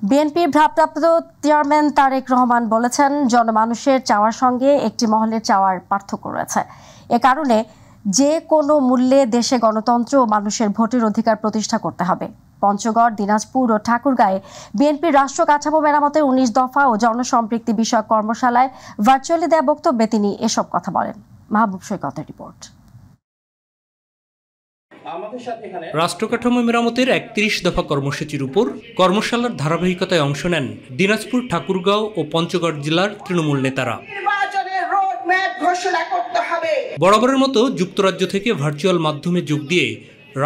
বিএনপির ভারপ্রাপ্ত চেয়ারম্যান তারেক রহমান বলেছেন, জনমানুষের চাওয়ার সঙ্গে একটি মহলের চাওয়ার পার্থক্য রয়েছে। এ কারণে যে কোনো মূল্যে দেশে গণতন্ত্র ও মানুষের ভোটের অধিকার প্রতিষ্ঠা করতে হবে। পঞ্চগড়, দিনাজপুর ও ঠাকুরগাঁয়ে বিএনপির রাষ্ট্র কাঠামো মেরামতের ১৯ দফা ও জনসম্পৃক্তি বিষয়ক কর্মশালায় ভার্চুয়ালি দেয়া বক্তব্যে তিনি এসব কথা বলেন। মাহবুব সৈকতের রিপোর্ট। রাষ্ট্র কাঠামো মেরামতের ৩১ দফা কর্মসূচির উপর কর্মশালার ধারাবাহিকতায় অংশ নেন দিনাজপুর, ঠাকুরগাঁও ও পঞ্চগড় জেলার তৃণমূল নেতারা। বরাবরের মতো যুক্তরাজ্য থেকে ভার্চুয়াল মাধ্যমে যোগ দিয়ে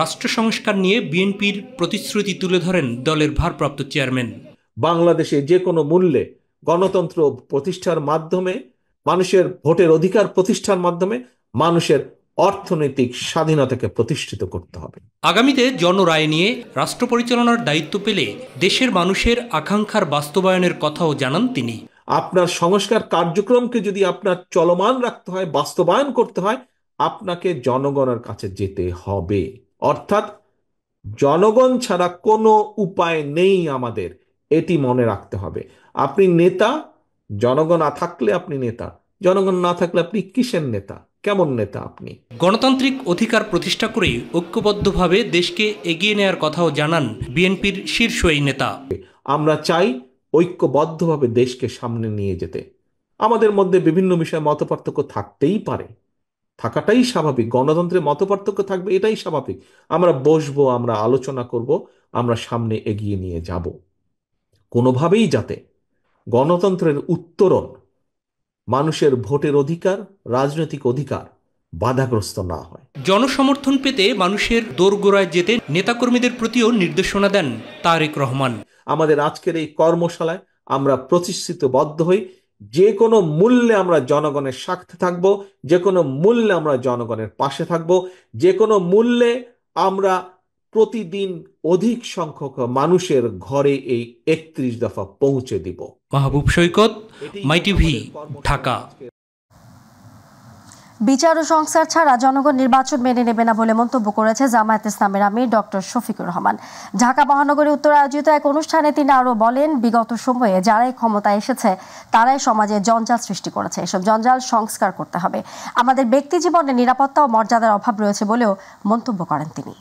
রাষ্ট্র সংস্কার নিয়ে বিএনপির প্রতিশ্রুতি তুলে ধরেন দলের ভারপ্রাপ্ত চেয়ারম্যান। বাংলাদেশে যে কোনো মূল্যে গণতন্ত্র প্রতিষ্ঠার মাধ্যমে, মানুষের ভোটের অধিকার প্রতিষ্ঠার মাধ্যমে মানুষের অর্থনৈতিক স্বাধীনতাকে প্রতিষ্ঠিত করতে হবে। আগামীতে জনরায় নিয়ে রাষ্ট্র পরিচালনার দায়িত্ব পেলে দেশের মানুষের আকাঙ্ক্ষার বাস্তবায়নের কথাও জানান তিনি। আপনার সংস্কার কার্যক্রমকে যদি আপনার চলমান রাখতে হয়, বাস্তবায়ন করতে হয়, আপনাকে জনগণের কাছে যেতে হবে। অর্থাৎ জনগণ ছাড়া কোনো উপায় নেই আমাদের, এটি মনে রাখতে হবে। আপনি নেতা, জনগণ না থাকলে আপনি নেতা, জনগণ না থাকলে আপনি কিসের নেতা, কেমন নেতা আপনি? গণতান্ত্রিক অধিকার প্রতিষ্ঠা করে ঐক্যবদ্ধভাবে দেশকে এগিয়ে নেওয়ার কথাও জানান বিএনপির শীর্ষ এই নেতা। আমরা চাই ঐক্যবদ্ধভাবে দেশকে সামনে নিয়ে যেতে। আমাদের মধ্যে বিভিন্ন বিষয়ে মতপার্থক্য থাকতেই পারে, থাকাটাই স্বাভাবিক। গণতন্ত্রে মতপার্থক্য থাকবে, এটাই স্বাভাবিক। আমরা বসবো, আমরা আলোচনা করব, আমরা সামনে এগিয়ে নিয়ে যাব। কোনোভাবেই যাতে গণতন্ত্রের উত্তরণ, মানুষের ভোটের অধিকার, রাজনৈতিক অধিকার বাধাগ্রস্ত না হয়। জনসমর্থন পেতে মানুষের দোরগোড়ায় যেতে নেতাকর্মীদের প্রতিও নির্দেশনা দেন তারেক রহমান। আমাদের আজকের এই কর্মশালায় আমরা প্রতিশ্রুতিবদ্ধ হই, যে কোনো মূল্যে আমরা জনগণের স্বার্থে থাকব, যে কোনো মূল্যে আমরা জনগণের পাশে থাকব, যে কোনো মূল্যে আমরা প্রতিদিন অধিক সংখ্যক মানুষের ঘরে এই ৩১ দফা পৌঁছে দিব। মাহবুব সৈকত, মাই টিভি, ঢাকা। বিচার ও সংস্কার ছাড়া জনগণ নির্বাচন মেনে নেবে না বলে মন্তব্য করেছে জামায়াত ইসলামের আমির ডক্টর শফিকুর রহমান। ঢাকা মহানগরী উত্তরে আয়োজিত এক অনুষ্ঠানে তিনি আরও বলেন, বিগত সময়ে যারাই ক্ষমতায় এসেছে তারাই সমাজে জঞ্জাল সৃষ্টি করেছে। এসব জঞ্জাল সংস্কার করতে হবে। আমাদের ব্যক্তি জীবনে নিরাপত্তা ও মর্যাদার অভাব রয়েছে বলেও মন্তব্য করেন তিনি।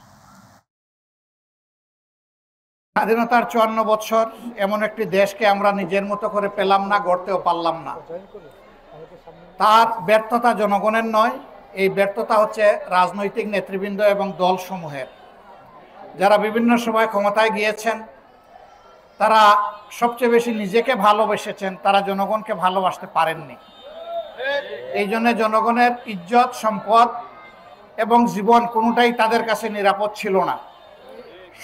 স্বাধীনতার ৫৪ বছর এমন একটি দেশকে আমরা নিজের মতো করে পেলাম না, গড়তেও পারলাম না। তার ব্যর্থতা জনগণের নয়, এই ব্যর্থতা হচ্ছে রাজনৈতিক নেতৃবৃন্দ এবং দলসমূহের, যারা বিভিন্ন সময় ক্ষমতায় গিয়েছেন। তারা সবচেয়ে বেশি নিজেকে ভালোবেসেছেন, তারা জনগণকে ভালোবাসতে পারেননি। এই জন্য জনগণের ইজ্জত, সম্পদ এবং জীবন কোনোটাই তাদের কাছে নিরাপদ ছিল না।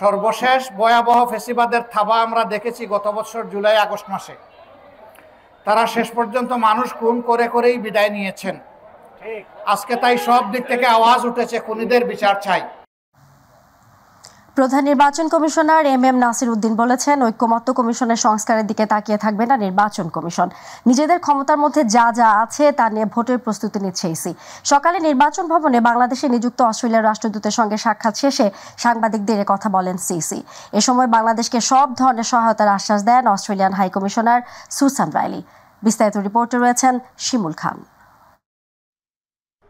সর্বশেষ ভয়াবহ ফ্যাসিবাদের থাবা আমরা দেখেছি গত বছর জুলাই আগস্ট মাসে। তারা শেষ পর্যন্ত মানুষ খুন করে করেই বিদায় নিয়েছেন। আজকে তাই সব দিক থেকে আওয়াজ উঠেছে, খুনিদের বিচার চাই। প্রধান নির্বাচন কমিশনার এম নাসির উদ্দিন বলেছেন, ঐক্যমত্য কমিশনের সংস্কারের দিকে তাকিয়ে থাকবে না নির্বাচন কমিশন। নিজেদের ক্ষমতার মধ্যে যা যা আছে তা নিয়ে ভোটের প্রস্তুতি নিচ্ছে ইসি। সকালে নির্বাচন ভবনে বাংলাদেশে নিযুক্ত অস্ট্রেলিয়ার রাষ্ট্রদূতের সঙ্গে সাক্ষাৎ শেষে সাংবাদিকদের কথা বলেন সিসি। এ সময় বাংলাদেশকে সব ধরনের সহায়তার আশ্বাস দেন Australian high commissioner Susan Riley. বিস্তারিত রিপোর্টে রয়েছেন শিমুল খান।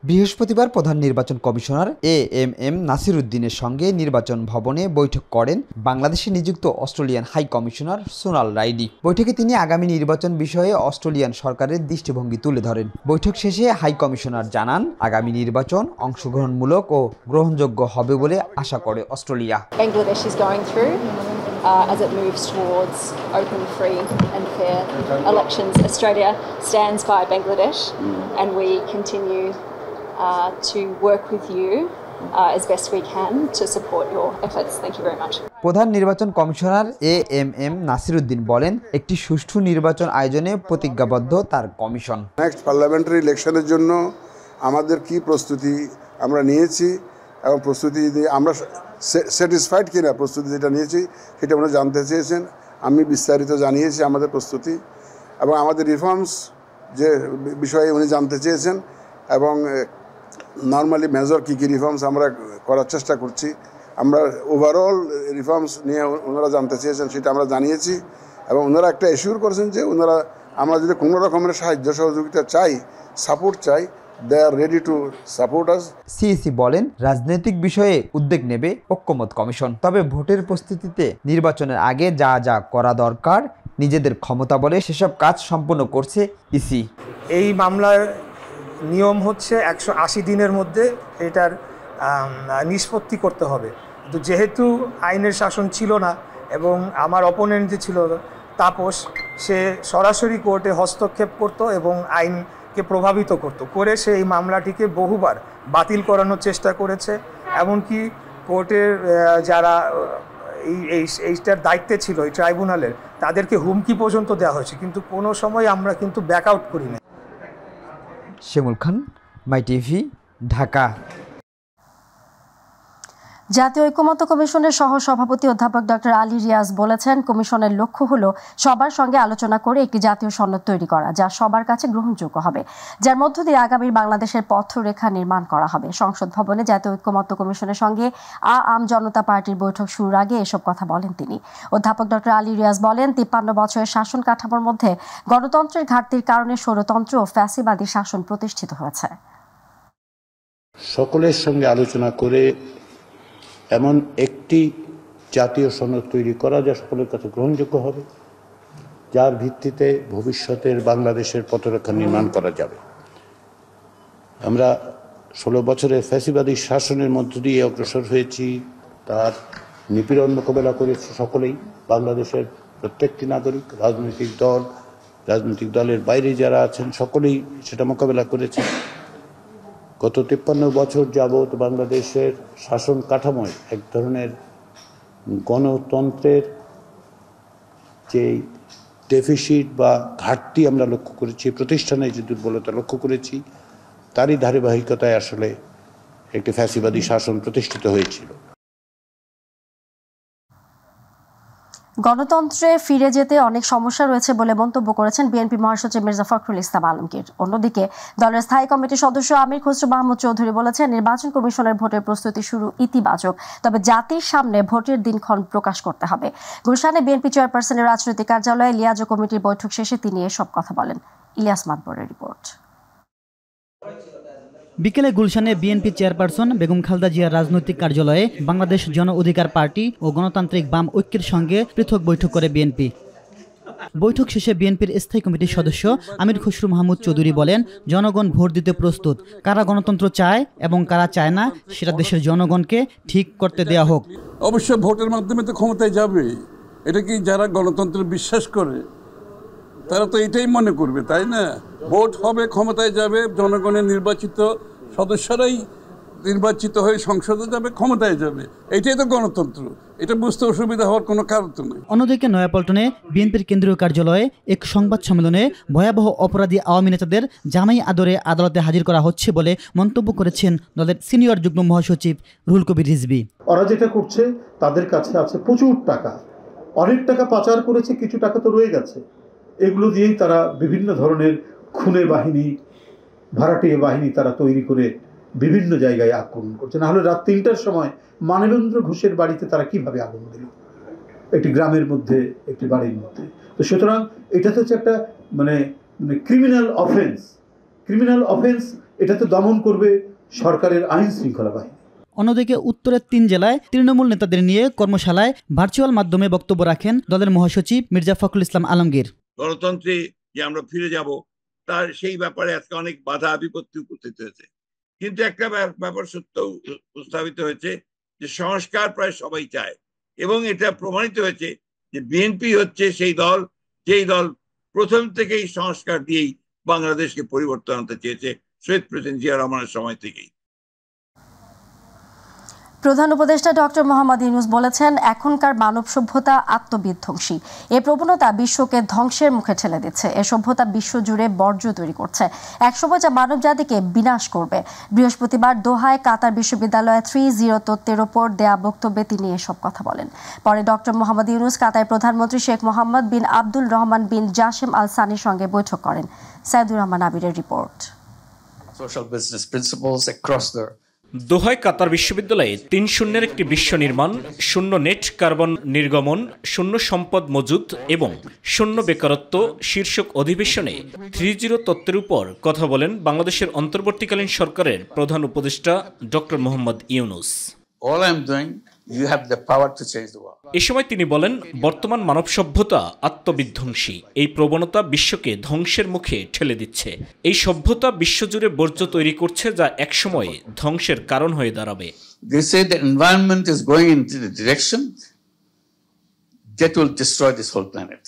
বৃহস্পতিবার প্রধান নির্বাচন কমিশনার এম নাসির উদ্দিনের সঙ্গে নির্বাচন ভবনে বৈঠক করেন বাংলাদেশে নিযুক্ত অস্ট্রেলিয়ান হাই কমিশনার সুনাল রাইলি। বৈঠকে তিনি আগামী নির্বাচন বিষয়ে অস্ট্রেলিয়ান সরকারের দৃষ্টিভঙ্গি তুলে ধরেন। বৈঠক শেষে হাই কমিশনার জানান, আগামী নির্বাচন অংশগ্রহণমূলক ও গ্রহণযোগ্য হবে বলে আশা করে Australia. As it moves towards open, free and fair elections. Australia stands by Bangladesh and we continue to work with you as best we can to support your efforts. Thank you very much. প্রধান নির্বাচন commissioner M Nasir Uddin বলেন, একটি সুষ্ঠু নির্বাচন আয়োজনে প্রতিজ্ঞাবদ্ধ তার commission. Next parliamentary ইলেকশনের জন্য আমাদের কি প্রস্তুতি আমরা নিয়েছি এবং প্রস্তুতি আমরা স্যাটিসফাইড কিনা, প্রস্তুতি যেটা নিয়েছি সেটা উনি জানতে চেয়েছেন। আমি বিস্তারিত জানিয়েছি আমাদের প্রস্তুতি এবং আমাদের রিফর্মস যে বিষয়ে উনি জানতে চেয়েছেন এবং নর্মালি মেজর কী কী রিফর্মস আমরা করার চেষ্টা করছি। আমরা ওভারঅল রিফর্মস নিয়ে ওনারা জানতে চেয়েছেন, সেটা আমরা জানিয়েছি এবং ওনারা একটা এশিওর করেছেন যে ওনারা আমরা যদি কোনো রকমের সাহায্য সহযোগিতা চাই, সাপোর্ট চাই, they are ready to support us. CEC বলেন, রাজনৈতিক বিষয়ে উদ্যোগ নেবে ঐক্যমত কমিশন, তবে ভোটের প্রস্তুতিতে নির্বাচনের আগে যা যা করা দরকার নিজেদের ক্ষমতা বলে সেসব কাজ সম্পন্ন করছে ইসি। এই মামলার নিয়ম হচ্ছে 180 দিনের মধ্যে এটার নিষ্পত্তি করতে হবে। কিন্তু যেহেতু আইনের শাসন ছিল না এবং আমার অপোনেন্ট যে ছিল তাপস, সে সরাসরি কোর্টে হস্তক্ষেপ করত এবং আইনকে প্রভাবিত করে সে এই মামলাটিকে বহুবার বাতিল করানোর চেষ্টা করেছে। এমনকি কোর্টের যারা এইটার দায়িত্বে ছিল এই ট্রাইব্যুনালের, তাদেরকে হুমকি পর্যন্ত দেওয়া হয়েছে, কিন্তু কোনো সময় আমরা কিন্তু ব্যাক আউট করি না। শিমুল খান, মাই টিভি, ঢাকা। জাতীয় ঐকমত্য কমিশনের সহ সভাপতি অধ্যাপক ডক্টর আলী রিয়াজ বলেছেন, কমিশনের লক্ষ্য হলো সবার সঙ্গে আলোচনা করে একটি জাতীয় সনদ তৈরি করা যা সবার কাছে গ্রহণযোগ্য হবে, যার মধ্য দিয়ে আগামীর বাংলাদেশের পথরেখা নির্মাণ করা হবে। সংসদ ভবনে জাতীয় ঐকমত্য কমিশনের সঙ্গে আম জনতা পার্টির বৈঠক শুরুর আগে এসব কথা বলেন তিনি। অধ্যাপক ডক্টর আলী রিয়াজ বলেন, 53 বছরের শাসন কাঠামোর মধ্যে গণতন্ত্রের ঘাটতির কারণে স্বৈরতন্ত্র ও ফ্যাসিবাদী শাসন প্রতিষ্ঠিত হয়েছে। সকলের সঙ্গে আলোচনা করে এমন একটি জাতীয় সনদ তৈরি করা যা সকলের কাছে গ্রহণযোগ্য হবে, যার ভিত্তিতে ভবিষ্যতের বাংলাদেশের পথরেখা নির্মাণ করা যাবে। আমরা 16 বছরের ফ্যাসিবাদী শাসনের মধ্য দিয়ে অগ্রসর হয়েছি, তার নিপীড়ন মোকাবেলা করেছি সকলেই, বাংলাদেশের প্রত্যেকটি নাগরিক, রাজনৈতিক দলের বাইরে যারা আছেন সকলেই সেটা মোকাবেলা করেছে। গত 53 বছর যাবৎ বাংলাদেশের শাসন কাঠামোয় এক ধরনের গণতন্ত্রের যে ডেফিসিট বা ঘাটতি আমরা লক্ষ্য করেছি, প্রতিষ্ঠানে যে দুর্বলতা লক্ষ্য করেছি, তারই ধারাবাহিকতায় আসলে একটি ফ্যাসিবাদী শাসন প্রতিষ্ঠিত হয়েছিল। গণতন্ত্রে ফিরে যেতে অনেক সমস্যা রয়েছে বলে মন্তব্য করেছেন বিএনপি মহাসচিব মির্জা ফখরুল ইসলাম আলমগীর। অন্যদিকে দলের স্থায়ী কমিটির সদস্য আমির খসরু মাহমুদ চৌধুরী বলেছেন, নির্বাচন কমিশনের ভোটের প্রস্তুতি শুরু ইতিবাচক, তবে জাতির সামনে ভোটের দিনক্ষণ প্রকাশ করতে হবে। গুলশানে বিএনপি চেয়ারপারসনের রাজনৈতিক কার্যালয়ে লিয়াজো কমিটির বৈঠক শেষে তিনি এসব কথা বলেন। ইলিয়াস মাতবরের রিপোর্ট। বিকেলে গুলশানে বিএনপি চেয়ারপারসন বেগম খালেদা জিয়ার রাজনৈতিক কার্যালয়ে বাংলাদেশ জন অধিকার পার্টি ও গণতান্ত্রিক বাম ঐক্যের সঙ্গে পৃথক বৈঠক করে বিএনপি। বৈঠক শেষে বিএনপির স্থায়ী কমিটির সদস্য আমির খসরু মাহমুদ চৌধুরী বলেন, জনগণ ভোট দিতে প্রস্তুত, কারা গণতন্ত্র চায় এবং কারা চায় না সেটা দেশের জনগণকে ঠিক করতে দেয়া হোক। অবশ্যই ভোটের মাধ্যমে তো ক্ষমতায় যাবে, এটা কি যারা গণতন্ত্রে বিশ্বাস করে তারা তো এটাই মনে করবে, তাই না? ভোট হবে, ক্ষমতায় যাবে, জনগণের নির্বাচিত সদস্যরাই নির্বাচিত হয়ে সংসদে যাবে, ক্ষমতায় যাবে, এটাই তো গণতন্ত্র। এটা বুঝতে অসুবিধা হওয়ার কোনো কারণ তো নেই। অন্যদিকে নয়াপল্টনে বিএনপির কেন্দ্রীয় কার্যালয়ে এক সংবাদ সম্মেলনে ভয়াবহ অপরাধী আওয়ামী নেতাদের জামাই আদরে আদালতে হাজির করা হচ্ছে বলে মন্তব্য করেছেন দলের সিনিয়র যুগ্ম মহাসচিব রুহুল কবির রিজভী। ওরা যেটা করছে, তাদের কাছে আছে প্রচুর টাকা, অনেক টাকা পাচার করেছে, কিছু টাকা তো রয়ে গেছে, এগুলো দিয়েই তারা বিভিন্ন ধরনের খুনে বাহিনী, ভাড়াটিয়া বাহিনী তারা তৈরি করে বিভিন্ন জায়গায় আক্রমণ করছে। না হলে রাত 3টার সময় মানবেন্দ্র ঘোষের বাড়িতে তারা কিভাবে আগুন দিল, একটি গ্রামের মধ্যে, একটি বাড়ির মধ্যে। তো সুতরাং এটা তো হচ্ছে একটা মানে ক্রিমিনাল অফেন্স, এটা তো দমন করবে সরকারের আইন শৃঙ্খলা বাহিনী। অন্যদিকে উত্তরের 3 জেলায় তৃণমূল নেতাদের নিয়ে কর্মশালায় ভার্চুয়াল মাধ্যমে বক্তব্য রাখেন দলের মহাসচিব মির্জা ফখরুল ইসলাম আলমগীর। গণতন্ত্রে যে আমরা ফিরে যাব তার সেই ব্যাপারে আজকে অনেক বাধা বিপত্তি উপস্থিত হয়েছে, কিন্তু একটা ব্যাপার সত্য উপস্থাপিত হয়েছে যে সংস্কার প্রায় সবাই চায়, এবং এটা প্রমাণিত হয়েছে যে বিএনপি হচ্ছে সেই দল যেই দল প্রথম থেকেই সংস্কার দিয়েই বাংলাদেশকে পরিবর্তন আনতে চেয়েছে, শহীদ প্রেসিডেন্ট জিয়া রহমানের সময় থেকেই। প্রধান উপদেষ্টা ডক্টর মোহাম্মদ ইউনূস বলেছেন, এখনকার মানব সভ্যতা আত্মবিধ্বংসী। এই প্রবণতা বিশ্বকে ধ্বংসের মুখে ঠেলে দিচ্ছে। এ সভ্যতা বিশ্বজুড়ে বর্জ্য তৈরি করছে, একসময় যা মানব জাতিকে বিনাশ করবে। বৃহস্পতিবার দোহায় কাতার বিশ্ববিদ্যালয়ে 3-0 তত্ত্বের ওপর দেয়া বক্তব্যে তিনি এসব কথা বলেন। পরে ডক্টর মোহাম্মদ ইউনূস কাতারের প্রধানমন্ত্রী শেখ মোহাম্মদ বিন আব্দুল রহমান বিন জাসেম আল সানির সঙ্গে বৈঠক করেন। সাইদুর রহমান আবিরের রিপোর্ট। দোহায় কাতার বিশ্ববিদ্যালয়ে ৩-০ একটি বিশ্ব নির্মাণ, 0 নেট কার্বন নির্গমন, 0 সম্পদ মজুদ এবং 0 বেকারত্ব শীর্ষক অধিবেশনে 3-0 তত্ত্বের উপর কথা বলেন বাংলাদেশের অন্তর্বর্তীকালীন সরকারের প্রধান উপদেষ্টা ডক্টর মোহাম্মদ ইউনূস। এ সময় তিনি বলেন, বর্তমান মানব সভ্যতা আত্মবিধ্বংসী। এই প্রবণতা বিশ্বকে ধ্বংসের মুখে ঠেলে দিচ্ছে। এই সভ্যতা বিশ্বজুড়ে বর্জ্য তৈরি করছে, যা একসময় ধ্বংসের কারণ হয়ে দাঁড়াবে। They say the environment is going in the direction that will destroy this whole planet.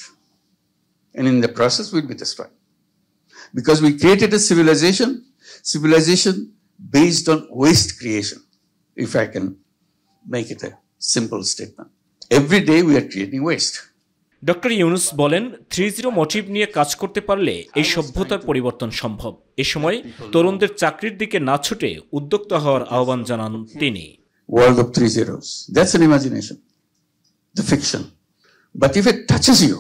And in the process we'll be destroyed. Because we created a civilization based on waste creation, if I can make it a simple statement. Every day we are creating waste. Doctor Yunus বলেন, 3-0 motive নিয়ে কাজ করতে পারলে এই সভ্যতার পরিবর্তন সম্ভব। এ সময় তরুণদের চাকরির দিকে না ছুটে উদ্যোক্তা হওয়ার আহ্বান জানান তিনি। World of 3 zeros. That's an imagination, the fiction. But if it touches you,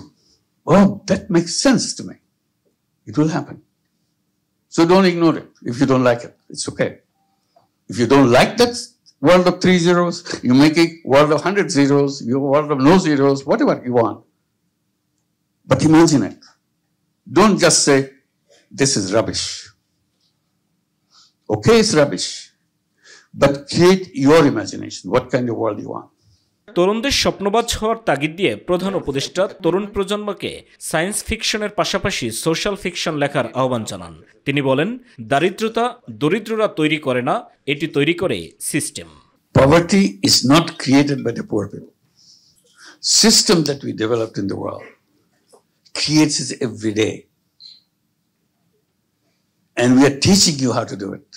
oh, that makes sense to me. It will happen. So don't ignore it. If you don't like it, it's okay. If you don't like that world of 3 zeros, you make a world of 100 zeros, your world of no zeros, whatever you want. But imagine it. Don't just say, this is rubbish. Okay, it's rubbish. But create your imagination. What kind of world you want. তরুণদের স্বপ্নবাজ হওয়ার তাগিদ দিয়ে প্রধান উপদেষ্টা তরুণ প্রজন্মকে science ফিকশনের পাশাপাশি social fiction লেখার আহ্বান জানান। তিনি বলেন, দারিদ্রতা দরিদ্ররা তৈরি করে না, এটি তৈরি করে system. Poverty is not created by the poor people. System that we developed in the world creates it every day. And we are teaching you how to do it.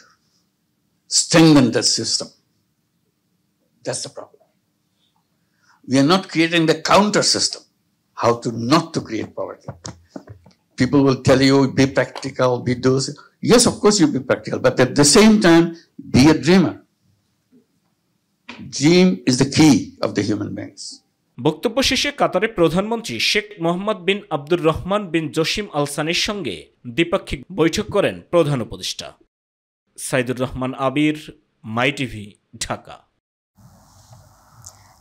Strengthen that system. That's the problem. We are not creating the counter system, how to not to create poverty. People will tell you, be practical, be those. Yes, of course you be practical, but at the same time, be a dreamer. Dream is the key of the human beings. বক্তব্য শেষে কাতারের প্রধানমন্ত্রী শেখ মোহাম্মদ বিন আব্দুর রহমান বিন জসিম আল সানির সঙ্গে দ্বিপাক্ষিক বৈঠক করেন প্রধান উপদেষ্টা। সাইদুর রহমান আবির, মাই টিভি, ঢাকা।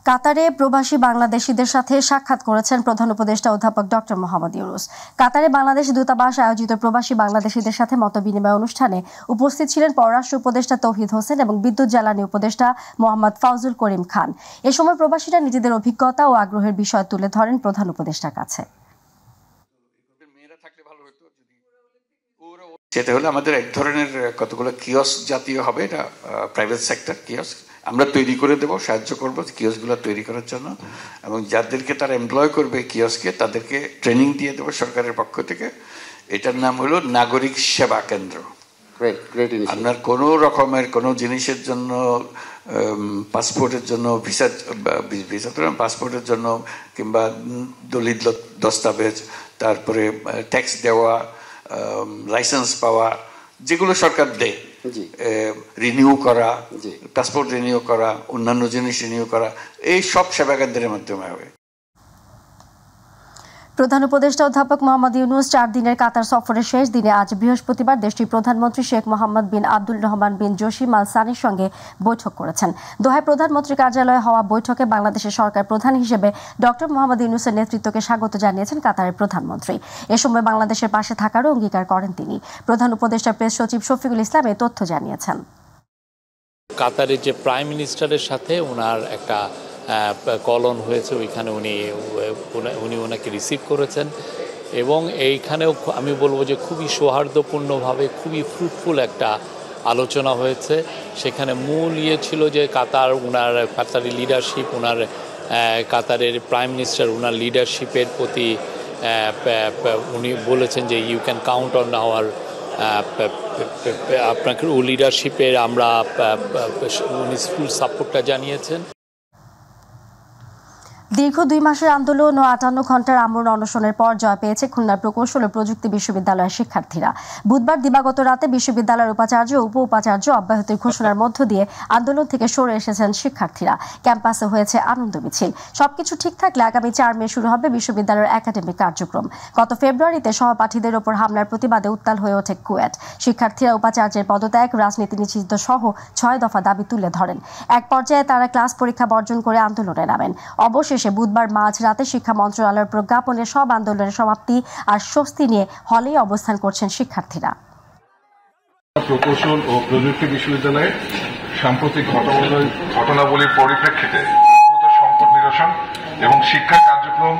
কাতারে প্রবাসী বাংলাদেশিদের সাথে সাক্ষাৎ করেছেন প্রধান উপদেষ্টা অধ্যাপক ডক্টর মোহাম্মদ ইউনূস। কাতারে বাংলাদেশ দূতাবাস আয়োজিত প্রবাসী বাংলাদেশিদের সাথে মতবিনিময় অনুষ্ঠানে উপস্থিত ছিলেন পররাষ্ট্র উপদেষ্টা তৌহিদ হোসেন এবং বিদ্যুৎ জ্বালানি উপদেষ্টা মোহাম্মদ ফাউজুল করিম খান। এ সময় প্রবাসীরা নিজেদের অভিজ্ঞতা ও আগ্রহের বিষয় তুলে ধরেন প্রধান উপদেষ্টার কাছে। সেটা হলো আমাদের এক ধরনের কতগুলো কিয়স্ক জাতীয় হবে, এটা প্রাইভেট সেক্টর কিয়স্ক আমরা তৈরি করে দেবো, সাহায্য করবো কিয়স্কগুলো তৈরি করার জন্য, এবং যাদেরকে তারা এমপ্লয় করবে কিয়স্কে তাদেরকে ট্রেনিং দিয়ে দেবো সরকারের পক্ষ থেকে। এটার নাম হলো নাগরিক সেবা কেন্দ্র। আপনার কোনো রকমের কোনো জিনিসের জন্য, পাসপোর্টের জন্য, পাসপোর্টের জন্য কিংবা দলিল দস্তাবেজ, তারপরে ট্যাক্স দেওয়া, লাইসেন্স পাওয়া, যেগুলো সরকার দেয়, রিনিউ করা, পাসপোর্ট রিনিউ করা, অন্যান্য জিনিস রিনিউ করা, এই সব সেবা কেন্দ্রের মাধ্যমে হবে। প্রধান উপদেষ্টা অধ্যাপক মোহাম্মদ ইউনূস 4 দিনের কাতার সফরের শেষ দিনে আজ বৃহস্পতিবার দেশটির প্রধানমন্ত্রী শেখ মোহাম্মদ বিন আব্দুর রহমান বিন জসিম আল সানির সঙ্গে বৈঠক করেছেন। দোহায় প্রধানমন্ত্রীর কার্যালয়ে হওয়া বৈঠকে বাংলাদেশের সরকার প্রধান হিসেবে ডক্টর মোহাম্মদ ইউনূসের নেতৃত্বকে স্বাগত জানিয়েছেন কাতারের প্রধানমন্ত্রী। এ সময় বাংলাদেশের পাশে থাকারও অঙ্গীকার করেন তিনি। প্রধান উপদেষ্টার প্রেস সচিব শফিকুল ইসলাম এই তথ্য জানিয়েছেন। কাতারের যে প্রাইম মিনিস্টারের সাথে ওনার একটা কলন হয়েছে, ওইখানে উনি ওনাকে রিসিভ করেছেন এবং এইখানেও আমি বলবো যে খুবই সৌহার্দ্যপূর্ণভাবে খুবই ফ্রুটফুল একটা আলোচনা হয়েছে। সেখানে মূল ছিল যে কাতারের লিডারশিপ, কাতারের প্রাইম মিনিস্টার ওনার লিডারশিপের প্রতি উনি বলেছেন যে you can count on our আপনাকে লিডারশিপের আমরা উনি ফুল সাপোর্টটা জানিয়েছেন। দীর্ঘ 2 মাসের আন্দোলন ও 58 ঘন্টার আমরণ অনশনের পর জয় পেয়েছে খুলনার প্রকৌশল ও প্রযুক্তি বিশ্ববিদ্যালয়ের শিক্ষার্থীরা। বুধবার দিবাগত রাতে বিশ্ববিদ্যালয়ের উপাচার্য ও উপ-উপাচার্য অব্যাহতির ঘোষণার মধ্য দিয়ে আন্দোলন থেকে সরে এসেছেন শিক্ষার্থীরা। ক্যাম্পাসে হয়েছে আনন্দ মিছিল। সবকিছু ঠিক থাকলে আগামী 4 মে শুরু হবে বিশ্ববিদ্যালয়ের একাডেমিক কার্যক্রম। গত ফেব্রুয়ারিতে সহপাঠীদের ওপর হামলার প্রতিবাদে উত্তাল হয়ে ওঠে কুয়েট। শিক্ষার্থীরা উপাচার্যের পদত্যাগ, রাজনীতি নিষিদ্ধ সহ 6 দফা দাবি তুলে ধরেন। এক পর্যায়ে তারা ক্লাস পরীক্ষা বর্জন করে আন্দোলনে নামেন। অবশেষে বুধবার মাঝরাতে শিক্ষা মন্ত্রণালয়ের প্রজ্ঞাপনে সব আন্দোলনের সমাপ্তি আর স্বস্তি নিয়ে হলেই অবস্থান করছেন শিক্ষার্থীরা। প্রকৌশল ও প্রযুক্তি বিশ্ববিদ্যালয়ে সাম্প্রতিক ঘটনাবলীর পরিপ্রেক্ষিতে সংকট নিরসন এবং শিক্ষা কার্যক্রম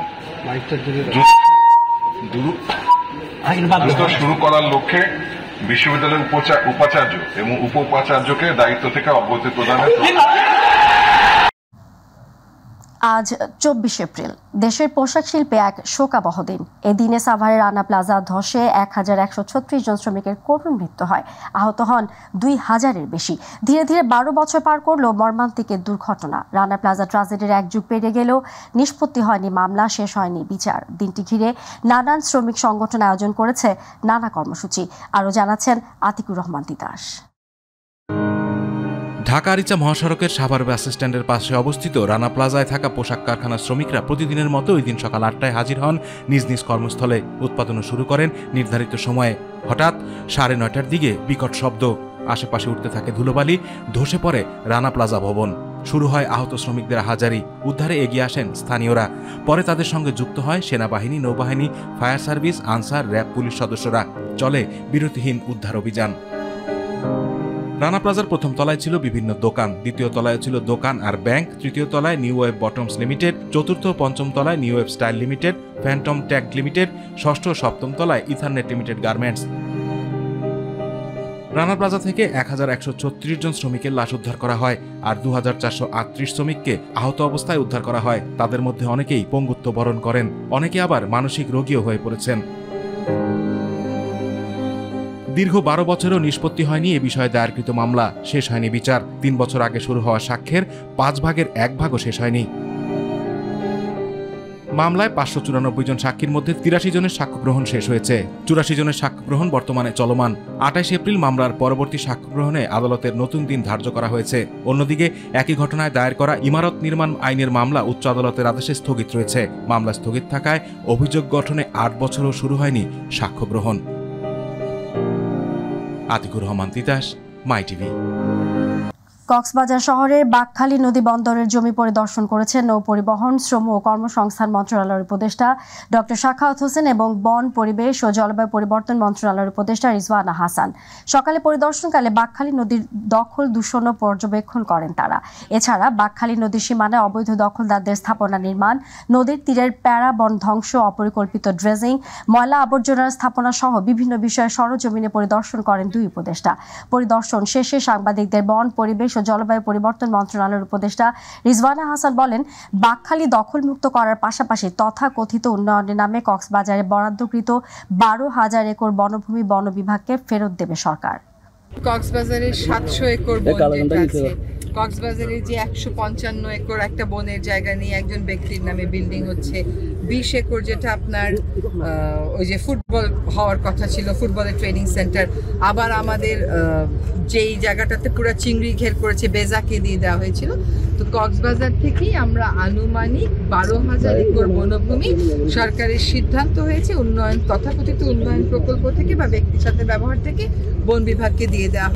দ্রুত শুরু করার লক্ষ্যে বিশ্ববিদ্যালয়ের উপাচার্য এবং উপ-উপাচার্যকে দায়িত্ব থেকে অব্যাহতি প্রদানের আজ 24 এপ্রিল দেশের পোশাক শিল্পে এক শোকাবহ দিন। এদিনে সাভারের রানা প্লাজা ধসে 1136 জন শ্রমিকের করুণ মৃত্যু হয়। আহত হন 2000-এর বেশি। ধীরে ধীরে 12 বছর পার করল মর্মান্তিক দুর্ঘটনা। রানা প্লাজা ট্রাজেডির এক যুগ পেরিয়ে গেলেও নিষ্পত্তি হয়নি মামলা, শেষ হয়নি বিচার। দিনটি ঘিরে নানান শ্রমিক সংগঠন আয়োজন করেছে নানা কর্মসূচি। আরও জানাচ্ছেন আতিকুর রহমান তিতাস। ঢাকা আরিচা মহাসড়কের সাভার বাস স্ট্যান্ডের পাশে অবস্থিত রানা প্লাজায় থাকা পোশাক কারখানার শ্রমিকরা প্রতিদিনের মতো ওই দিন সকাল 8টায় হাজির হন নিজ নিজ কর্মস্থলে। উৎপাদনও শুরু করেন নির্ধারিত সময়ে। হঠাৎ 9:30টার দিকে বিকট শব্দ, আশেপাশে উঠতে থাকে ধুলোবালি, ধসে পড়ে রানা প্লাজা ভবন। শুরু হয় আহত শ্রমিকদের হাজারি। উদ্ধারে এগিয়ে আসেন স্থানীয়রা। পরে তাদের সঙ্গে যুক্ত হয় সেনাবাহিনী, নৌবাহিনী, fire service, answer, RAB, police সদস্যরা। চলে বিরতিহীন উদ্ধার অভিযান। রানা প্লাজার প্রথম তলায় ছিল বিভিন্ন দোকান, দ্বিতীয় তলায় ছিল দোকান আর ব্যাংক, তৃতীয় তলায় নিউ ওয়েব বটমস লিমিটেড, চতুর্থ ও পঞ্চম তলায় new web style limited, Phantom tag limited, ষষ্ঠ ও সপ্তম তলায় ethernet limited garments. Rana plaza থেকে 1136 জন শ্রমিকের লাশ উদ্ধার করা হয় আর 2438 শ্রমিককে আহত অবস্থায় উদ্ধার করা হয়। তাদের মধ্যে অনেকেই পঙ্গুত্ব বরণ করেন, অনেকে আবার মানসিক রোগীও হয়ে পড়েছেন। দীর্ঘ 12 বছরেও নিষ্পত্তি হয়নি এ বিষয়ে দায়েরকৃত মামলা, শেষ হয়নি বিচার। 3 বছর আগে শুরু হওয়া সাক্ষ্যের 5 ভাগের 1 ভাগও শেষ হয়নি। মামলায় 594 জন সাক্ষীর মধ্যে 83 জনের সাক্ষ্য গ্রহণ শেষ হয়েছে। 84 জনের সাক্ষ্য গ্রহণ বর্তমানে চলমান। 28 এপ্রিল মামলার পরবর্তী সাক্ষ্য গ্রহণে আদালতের নতুন দিন ধার্য করা হয়েছে। অন্যদিকে একই ঘটনায় দায়ের করা ইমারত নির্মাণ আইনের মামলা উচ্চ আদালতের আদেশে স্থগিত রয়েছে। মামলা স্থগিত থাকায় অভিযোগ গঠনে 8 বছরও শুরু হয়নি সাক্ষ্য গ্রহণ। আতিকুর রহমান তিতাস, মাই টিভি। কক্সবাজার শহরের বাকখালী নদী বন্দরের জমি পরিদর্শন করেছেন নৌ পরিবহন, শ্রম ও কর্মসংস্থান মন্ত্রণালয়ের উপদেষ্টা ডক্টর সাখাওয়াত হোসেন এবং বন, পরিবেশ ও জলবায়ু পরিবর্তন মন্ত্রণালয়ের উপদেষ্টা রিজওয়ানা হাসান। সকালে পরিদর্শনকালে বাকখালী নদীর দখল, দূষণ ও পর্যবেক্ষণ করেন তারা। এছাড়া বাকখালী নদীর সীমানায় অবৈধ দখলদারদের স্থাপনা নির্মাণ, নদীর তীরের প্যারা বন ধ্বংস, অপরিকল্পিত ড্রেজিং, ময়লা আবর্জনার স্থাপনা সহ বিভিন্ন বিষয়ে সরজমিনে পরিদর্শন করেন দুই উপদেষ্টা। পরিদর্শন শেষে সাংবাদিকদের বন, পরিবেশ জলবায়ু পরিবর্তন মন্ত্রণালয়ের উপদেষ্টা রিজওয়ানা হাসান বলেন, বাকখালী দখলমুক্ত করার পাশাপাশি তথাকথিত উন্নয়নের নামে কক্সবাজারে বরাদ্দকৃত 12,000 একর বনভূমি বন বিভাগকে ফেরত দেবে সরকার। কক্সবাজারের 700 একর বন আছে। কক্সবাজারের যে 155 একর একটা বনের জায়গা নিয়ে একজন ব্যক্তির নামে বিল্ডিং হচ্ছে, 20 একর যেটা আপনার ওই যে ফুটবল হওয়ার কথা ছিল, ফুটবলের ট্রেনিং সেন্টার, আবার আমাদের যেই জায়গাটাতে পুরো চিংড়ি ঘের করেছে বেজাকে দিয়ে দেওয়া হয়েছিল। তো কক্সবাজার থেকেই আমরা আনুমানিক 12,000 একর বনভূমি সরকারের সিদ্ধান্ত হয়েছে উন্নয়ন, তথাকথিত উন্নয়ন প্রকল্প থেকে বা ব্যক্তির সাথে ব্যবহার থেকে বন বিভাগকে দিয়ে দেওয়া।